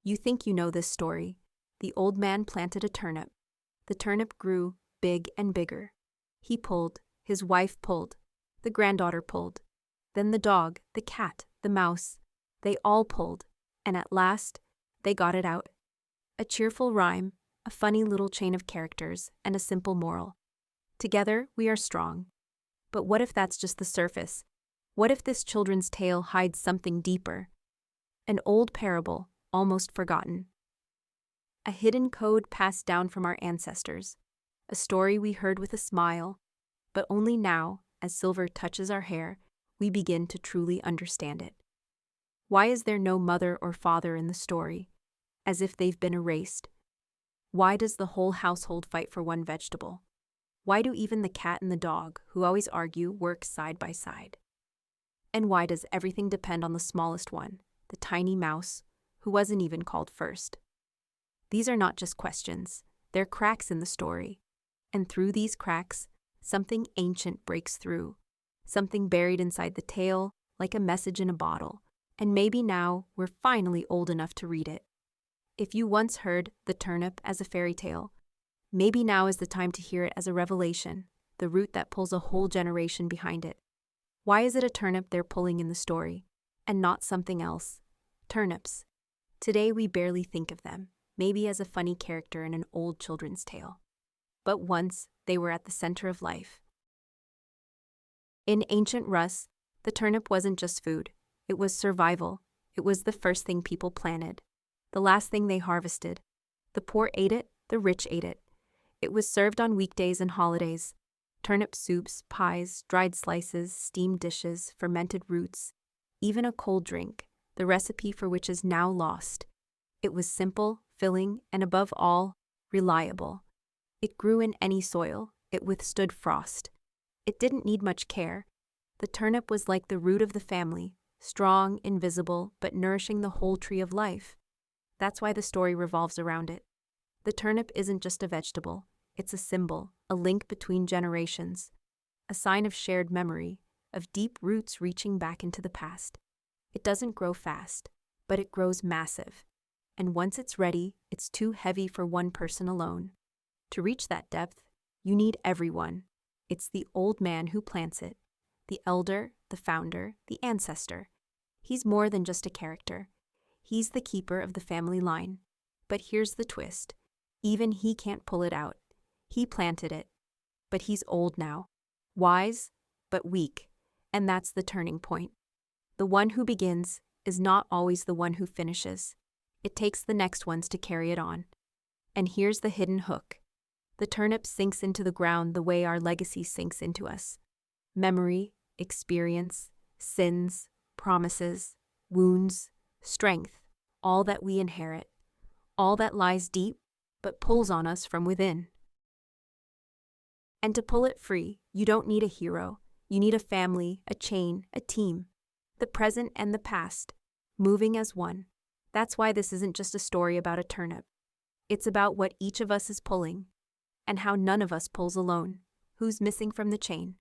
You think you know this story. The old man planted a turnip. The turnip grew big and bigger. He pulled, his wife pulled, the granddaughter pulled. Then the dog, the cat, the mouse, they all pulled, and at last, they got it out. A cheerful rhyme, a funny little chain of characters, and a simple moral. Together, we are strong. But what if that's just the surface? What if this children's tale hides something deeper? An old parable, almost forgotten. A hidden code passed down from our ancestors. A story we heard with a smile, but only now, as silver touches our hair, we begin to truly understand it. Why is there no mother or father in the story, as if they've been erased? Why does the whole household fight for one vegetable? Why do even the cat and the dog, who always argue, work side by side? And why does everything depend on the smallest one, the tiny mouse, who wasn't even called first? These are not just questions, they're cracks in the story. And through these cracks, something ancient breaks through, something buried inside the tale, like a message in a bottle. And maybe now we're finally old enough to read it. If you once heard the turnip as a fairy tale, maybe now is the time to hear it as a revelation, the root that pulls a whole generation behind it. Why is it a turnip they're pulling in the story, and not something else? Turnips. Today we barely think of them, maybe as a funny character in an old children's tale. But once, they were at the center of life. In ancient Rus, the turnip wasn't just food. It was survival. It was the first thing people planted, the last thing they harvested. The poor ate it, the rich ate it. It was served on weekdays and holidays. Turnip soups, pies, dried slices, steamed dishes, fermented roots, even a cold drink, the recipe for which is now lost. It was simple, filling, and above all, reliable. It grew in any soil. It withstood frost. It didn't need much care. The turnip was like the root of the family, strong, invisible, but nourishing the whole tree of life. That's why the story revolves around it. The turnip isn't just a vegetable. It's a symbol, a link between generations, a sign of shared memory, of deep roots reaching back into the past. It doesn't grow fast, but it grows massive. And once it's ready, it's too heavy for one person alone. To reach that depth, you need everyone. It's the old man who plants it, the elder, the founder, the ancestor. He's more than just a character. He's the keeper of the family line. But here's the twist. Even he can't pull it out. He planted it. But he's old now. Wise, but weak. And that's the turning point. The one who begins is not always the one who finishes. It takes the next ones to carry it on. And here's the hidden hook. The turnip sinks into the ground the way our legacy sinks into us. Memory, experience, sins, promises, wounds, strength, all that we inherit, all that lies deep but pulls on us from within. And to pull it free, you don't need a hero. You need a family, a chain, a team, the present and the past, moving as one. That's why this isn't just a story about a turnip. It's about what each of us is pulling, and how none of us pulls alone, who's missing from the chain.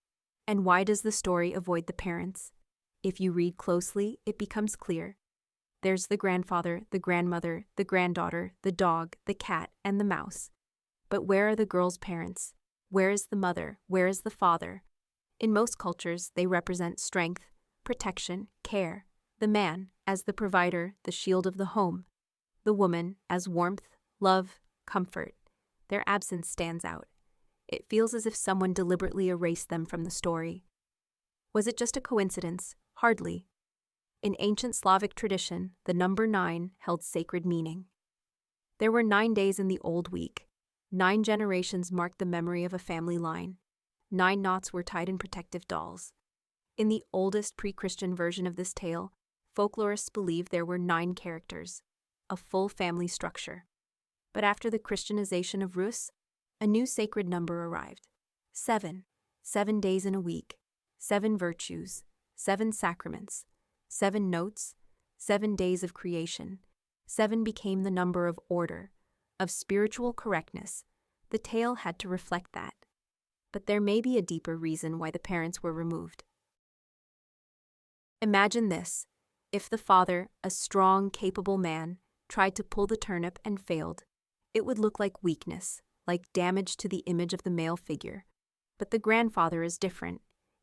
And why does the story avoid the parents? If you read closely, it becomes clear. There's the grandfather, the grandmother, the granddaughter, the dog, the cat, and the mouse. But where are the girl's parents? Where is the mother? Where is the father? In most cultures, they represent strength, protection, care. The man as the provider, the shield of the home. The woman as warmth, love, comfort. Their absence stands out. It feels as if someone deliberately erased them from the story. Was it just a coincidence? Hardly. In ancient Slavic tradition, the number 9 held sacred meaning. There were 9 days in the old week. 9 generations marked the memory of a family line. 9 knots were tied in protective dolls. In the oldest pre-Christian version of this tale, folklorists believed there were 9 characters, a full family structure. But after the Christianization of Rus, a new sacred number arrived. 7. 7 days in a week. 7 virtues. 7 sacraments. 7 notes. 7 days of creation. 7 became the number of order, of spiritual correctness. The tale had to reflect that. But there may be a deeper reason why the parents were removed. Imagine this. If the father, a strong, capable man, tried to pull the turnip and failed. It would look like weakness, like damage to the image of the male figure. But the grandfather is different.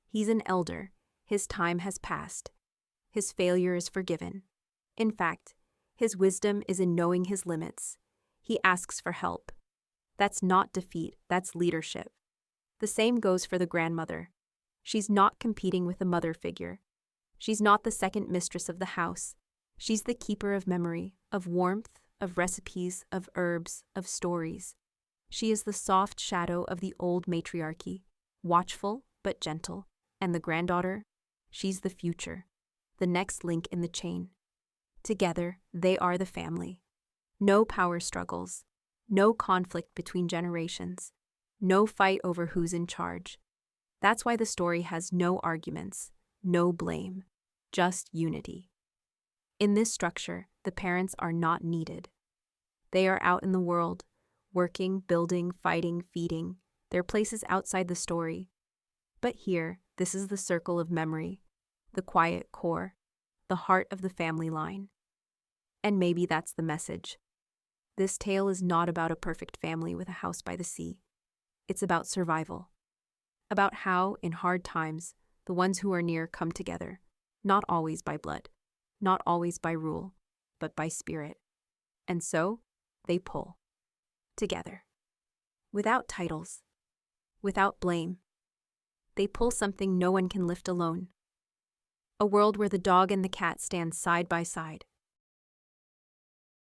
He's an elder. His time has passed. His failure is forgiven. In fact, his wisdom is in knowing his limits. He asks for help. That's not defeat, that's leadership. The same goes for the grandmother. She's not competing with the mother figure. She's not the second mistress of the house. She's the keeper of memory, of warmth, of recipes, of herbs, of stories. She is the soft shadow of the old matriarchy, watchful but gentle. And the granddaughter? She's the future, the next link in the chain. Together, they are the family. No power struggles, no conflict between generations, no fight over who's in charge. That's why the story has no arguments, no blame, just unity. In this structure, the parents are not needed. They are out in the world, working, building, fighting, feeding. Their place is outside the story. But here, this is the circle of memory, the quiet core, the heart of the family line. And maybe that's the message. This tale is not about a perfect family with a house by the sea. It's about survival. About how, in hard times, the ones who are near come together, not always by blood, not always by rule, but by spirit. And so, they pull. Together. Without titles. Without blame. They pull something no one can lift alone. A world where the dog and the cat stand side by side.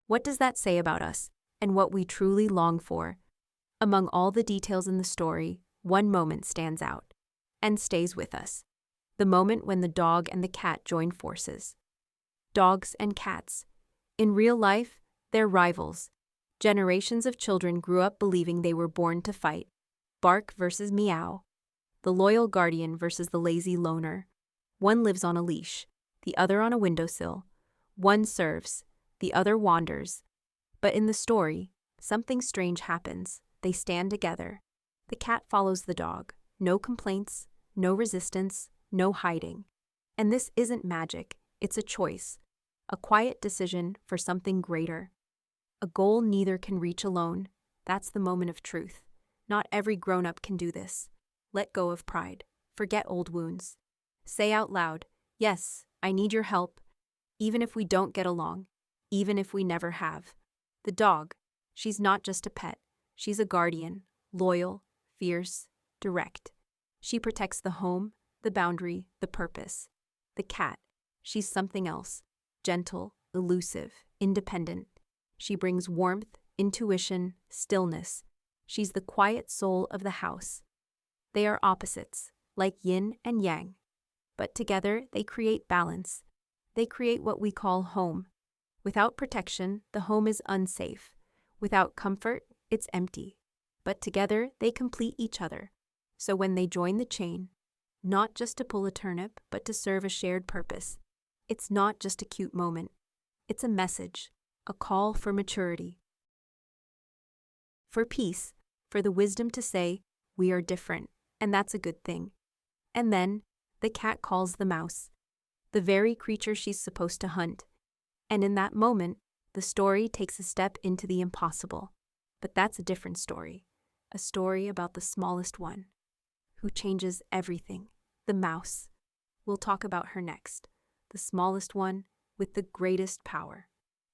What does that say about us, and what we truly long for? Among all the details in the story, one moment stands out, and stays with us. The moment when the dog and the cat join forces. Dogs and cats. In real life, they're rivals. Generations of children grew up believing they were born to fight. Bark versus meow. The loyal guardian versus the lazy loner. One lives on a leash, the other on a windowsill. One serves, the other wanders. But in the story, something strange happens. They stand together. The cat follows the dog. No complaints, no resistance, no hiding. And this isn't magic, it's a choice. A quiet decision for something greater. A goal neither can reach alone. That's the moment of truth. Not every grown-up can do this. Let go of pride. Forget old wounds. Say out loud, yes, I need your help, even if we don't get along, even if we never have. The dog, she's not just a pet. She's a guardian, loyal, fierce, direct. She protects the home, the boundary, the purpose. The cat, she's something else, gentle, elusive, independent. She brings warmth, intuition, stillness. She's the quiet soul of the house. They are opposites, like yin and yang. But together, they create balance. They create what we call home. Without protection, the home is unsafe. Without comfort, it's empty. But together, they complete each other. So when they join the chain, not just to pull a turnip, but to serve a shared purpose, it's not just a cute moment. It's a message, a call for maturity. For peace, for the wisdom to say, we are different, and that's a good thing. And then, the cat calls the mouse, the very creature she's supposed to hunt. And in that moment, the story takes a step into the impossible. But that's a different story. A story about the smallest one, who changes everything, the mouse. We'll talk about her next, the smallest one with the greatest power.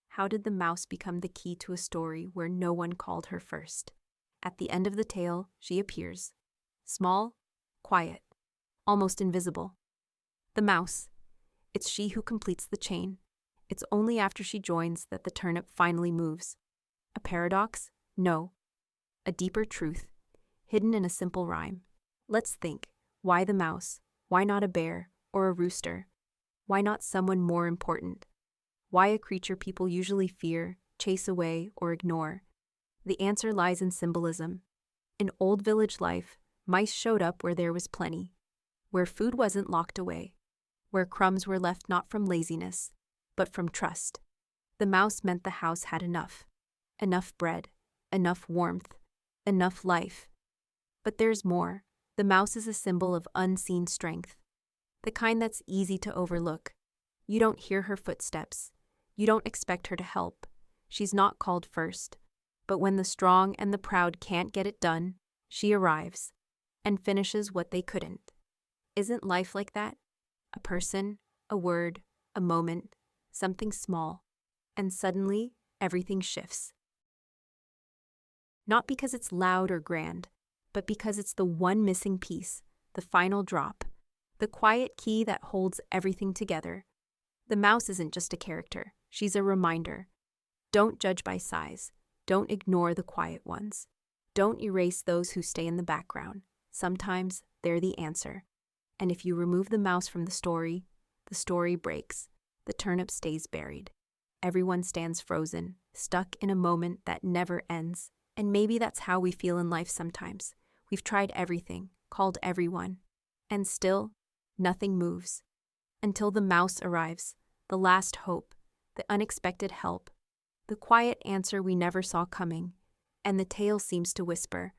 How did the mouse become the key to a story where no one called her first? At the end of the tale, she appears. Small, quiet, almost invisible. The mouse. It's she who completes the chain. It's only after she joins that the turnip finally moves. A paradox? No. A deeper truth, hidden in a simple rhyme. Let's think. Why the mouse? Why not a bear or a rooster? Why not someone more important? Why a creature people usually fear, chase away, or ignore? The answer lies in symbolism. In old village life, mice showed up where there was plenty, where food wasn't locked away, where crumbs were left not from laziness, but from trust. The mouse meant the house had enough. Enough bread, enough warmth, enough life. But there's more. The mouse is a symbol of unseen strength, the kind that's easy to overlook. You don't hear her footsteps. You don't expect her to help. She's not called first. But when the strong and the proud can't get it done, she arrives and finishes what they couldn't. Isn't life like that? A person, a word, a moment, something small, and suddenly everything shifts. Not because it's loud or grand, but because it's the one missing piece, the final drop, the quiet key that holds everything together. The mouse isn't just a character, she's a reminder. Don't judge by size. Don't ignore the quiet ones. Don't erase those who stay in the background. Sometimes they're the answer. And if you remove the mouse from the story breaks. The turnip stays buried. Everyone stands frozen, stuck in a moment that never ends. And maybe that's how we feel in life sometimes. We've tried everything, called everyone, and still, nothing moves. Until the mouse arrives, the last hope, the unexpected help, the quiet answer we never saw coming, and the tale seems to whisper.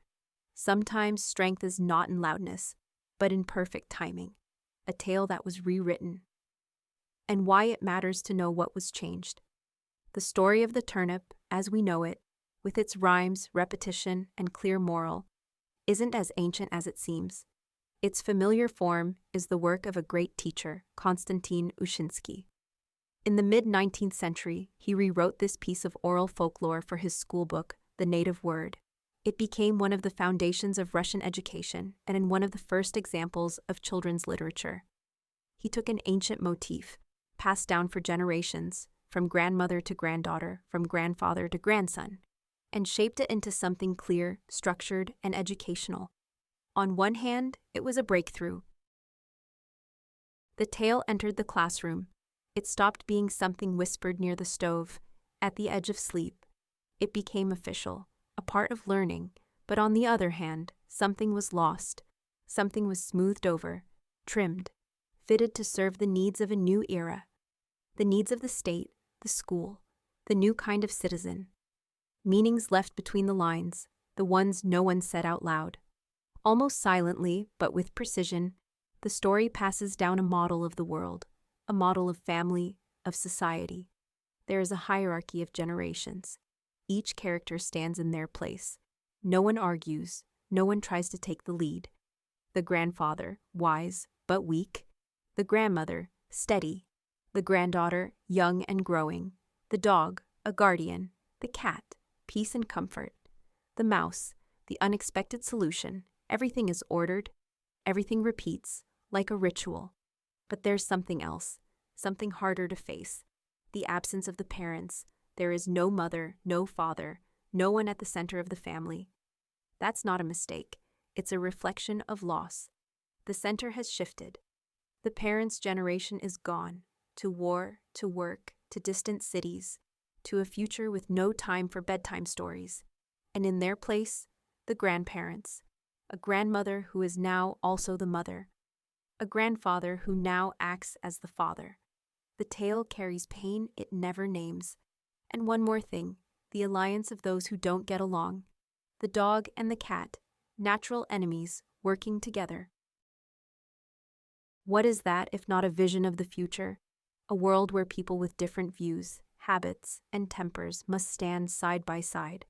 Sometimes strength is not in loudness, but in perfect timing. A tale that was rewritten. And why it matters to know what was changed. The story of the turnip, as we know it, with its rhymes, repetition, and clear moral, isn't as ancient as it seems. Its familiar form is the work of a great teacher, Konstantin Ushinsky. In the mid-19th century, he rewrote this piece of oral folklore for his schoolbook, The Native Word. It became one of the foundations of Russian education and in one of the first examples of children's literature. He took an ancient motif, passed down for generations, from grandmother to granddaughter, from grandfather to grandson, and shaped it into something clear, structured, and educational. On one hand, it was a breakthrough. The tale entered the classroom. It stopped being something whispered near the stove, at the edge of sleep. It became official, a part of learning, but on the other hand, something was lost. Something was smoothed over, trimmed, fitted to serve the needs of a new era. The needs of the state, the school, the new kind of citizen. Meanings left between the lines, the ones no one said out loud. Almost silently, but with precision, the story passes down a model of the world, a model of family, of society. There is a hierarchy of generations. Each character stands in their place. No one argues, no one tries to take the lead. The grandfather, wise but weak. The grandmother, steady. The granddaughter, young and growing. The dog, a guardian. The cat, peace and comfort. The mouse, the unexpected solution. Everything is ordered. Everything repeats, like a ritual. But there's something else, something harder to face. The absence of the parents. There is no mother, no father, no one at the center of the family. That's not a mistake. It's a reflection of loss. The center has shifted. The parents' generation is gone, to war, to work, to distant cities, to a future with no time for bedtime stories. And in their place, the grandparents. A grandmother who is now also the mother. A grandfather who now acts as the father. The tale carries pain it never names. And one more thing, the alliance of those who don't get along. The dog and the cat, natural enemies, working together. What is that if not a vision of the future? A world where people with different views, habits, and tempers must stand side by side.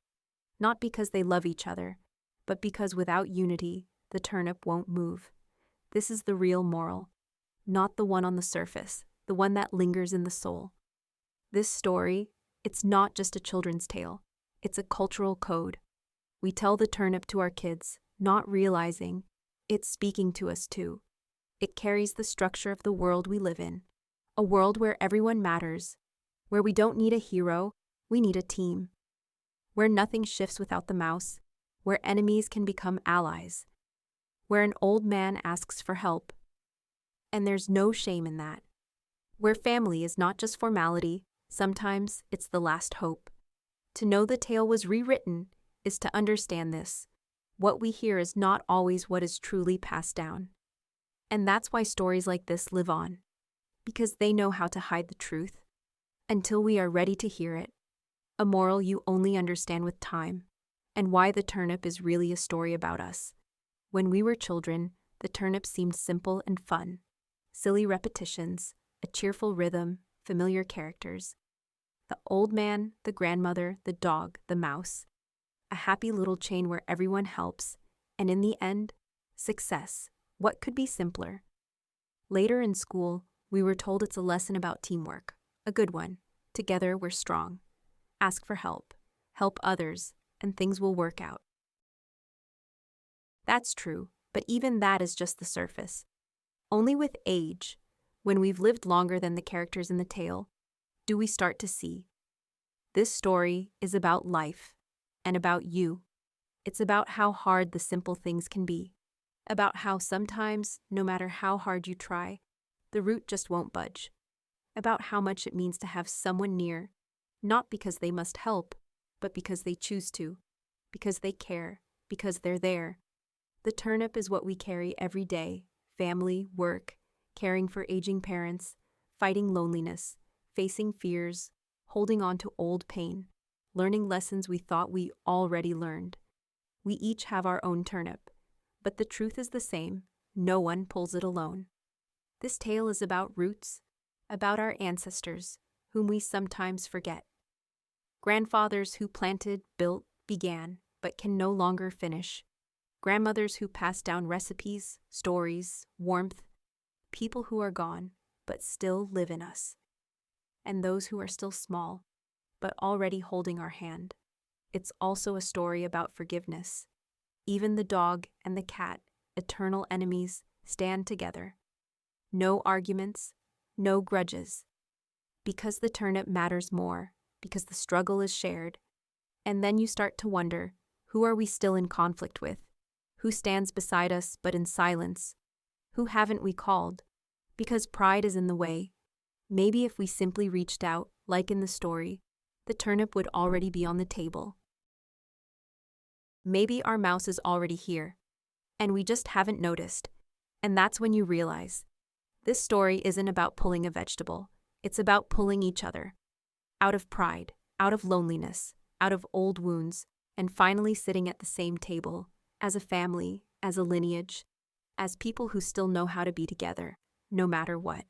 Not because they love each other, but because without unity, the turnip won't move. This is the real moral, not the one on the surface, the one that lingers in the soul. This story, it's not just a children's tale, it's a cultural code. We tell the turnip to our kids, not realizing it's speaking to us too. It carries the structure of the world we live in, a world where everyone matters, where we don't need a hero, we need a team, where nothing shifts without the mouse, where enemies can become allies, where an old man asks for help, and there's no shame in that, where family is not just formality, sometimes it's the last hope. To know the tale was rewritten is to understand this. What we hear is not always what is truly passed down. And that's why stories like this live on, because they know how to hide the truth until we are ready to hear it. A moral you only understand with time, and why the turnip is really a story about us. When we were children, the turnip seemed simple and fun. Silly repetitions, a cheerful rhythm, familiar characters. The old man, the grandmother, the dog, the mouse. A happy little chain where everyone helps, and in the end, success. What could be simpler? Later in school, we were told it's a lesson about teamwork. A good one. Together we're strong. Ask for help. Help others, and things will work out. That's true, but even that is just the surface. Only with age, when we've lived longer than the characters in the tale, do we start to see. This story is about life, and about you. It's about how hard the simple things can be. About how sometimes, no matter how hard you try, the root just won't budge. About how much it means to have someone near, not because they must help, but because they choose to, because they care, because they're there. The turnip is what we carry every day: family, work, caring for aging parents, fighting loneliness, facing fears, holding on to old pain, learning lessons we thought we already learned. We each have our own turnip, but the truth is the same: no one pulls it alone. This tale is about roots, about our ancestors, whom we sometimes forget. Grandfathers who planted, built, began, but can no longer finish. Grandmothers who passed down recipes, stories, warmth. People who are gone, but still live in us. And those who are still small, but already holding our hand. It's also a story about forgiveness. Even the dog and the cat, eternal enemies, stand together. No arguments, no grudges. Because the turnip matters more, because the struggle is shared. And then you start to wonder, who are we still in conflict with? Who stands beside us but in silence? Who haven't we called? Because pride is in the way. Maybe if we simply reached out, like in the story, the turnip would already be on the table. Maybe our mouse is already here, and we just haven't noticed. And that's when you realize, this story isn't about pulling a vegetable. It's about pulling each other. Out of pride, out of loneliness, out of old wounds, and finally sitting at the same table, as a family, as a lineage, as people who still know how to be together, no matter what.